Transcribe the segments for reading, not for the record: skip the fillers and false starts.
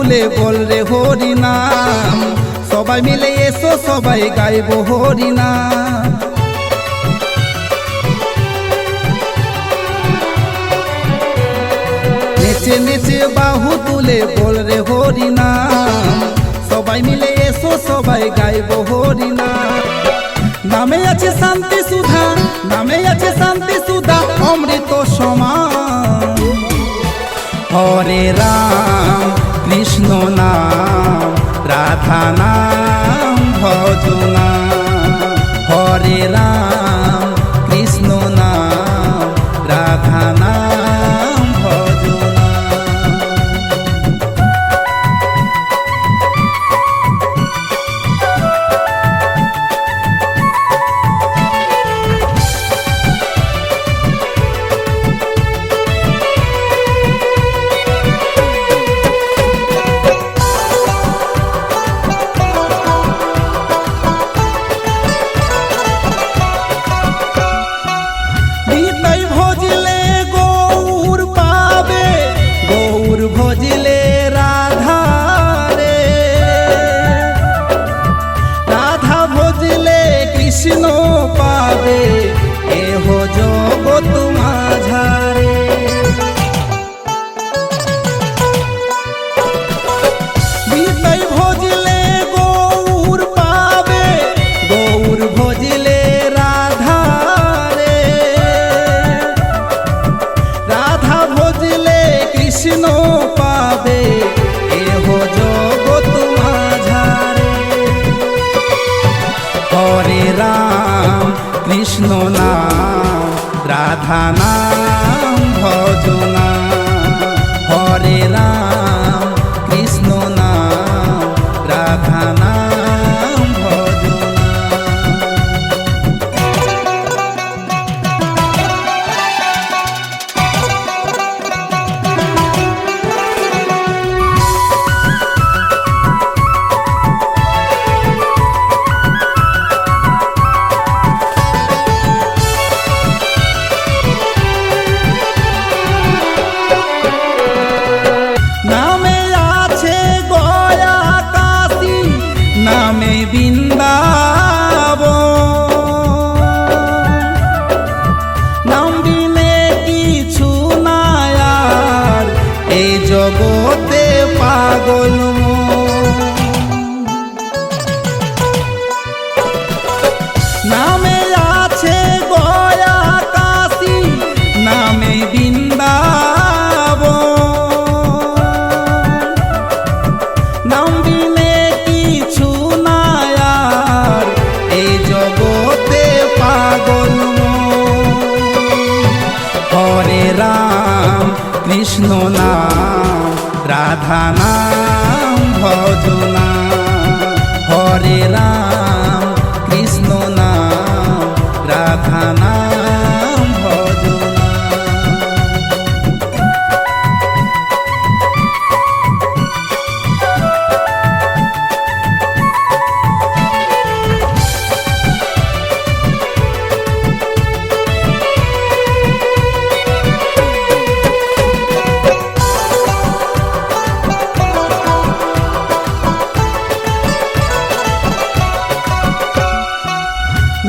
তুলে বল রে হরি নাম, সবাই মিলে এসো সবাই গাইব হরি নাম। নেচে নেচে বাহু তুলে বল রে হরি নাম, সবাই মিলে এসো সবাই গাইব হরি নাম। নামে আছে শান্তি সুধা, নামে আছে শান্তি সুধা, অমৃত সমান। হরে রাম কৃষ্ণ নাম, রাধা নাম ভজ নাম। হরে রাম কৃষ্ণ নাম, রাধা নাম ভজ নাম। ভজিলে রাধা রে, রাধা ভজিলে কৃষ্ণ পাবে, এহ জগৎ মাঝারে। বিতাই ভজিলে গৌর পাবে, গৌর ভজিলে রাধা রে, রাধা ভজিলে কৃষ্ণ পাবে, এহ জগৎ মাঝারে। হরে রাম কৃষ্ণ নাম, রাধা নাম ভজ নাম। হরে রাম কৃষ্ণ নাম, রাধা নাম ভজ নাম। নামে আছে গয়া কাশী, নামে বৃন্দাবন। নাম বিনে কিছু নাই আর এই জগতে পাগল মন। নামে আছে গয়া কাশী, নামে বৃন্দাবন। নাম বিনে কিছু নাই আর এই জগতে পাগল মন। হরে রাম কৃষ্ণ নাম, রাধা নাম ভজ নাম। হরে রাম কৃষ্ণ নাম, রাধা নাম ভজ নাম।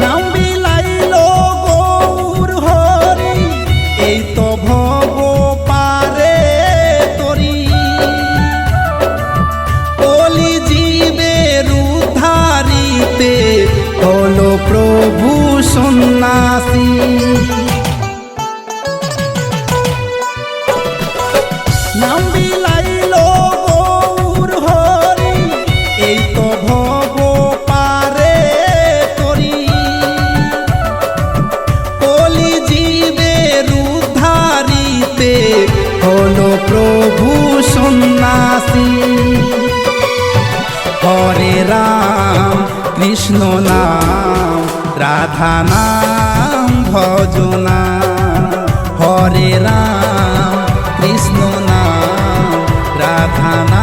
নাম বিলাইলো গৌর হরি, এই তো ভব পারে তরি। কলি জীবের উদ্ধারিতে হলো প্রভু সন্ন্যাসী। নাম বিলাইলো গৌর হরি, এই তো ভব পারে তরি। কলি জীবের উদ্ধারিতে হলো প্রভু সন্ন্যাসী। হরে রাম কৃষ্ণ নাম, রাধা নাম ভজ নাম। হরে রাম কৃষ্ণ নাম, রাধা নাম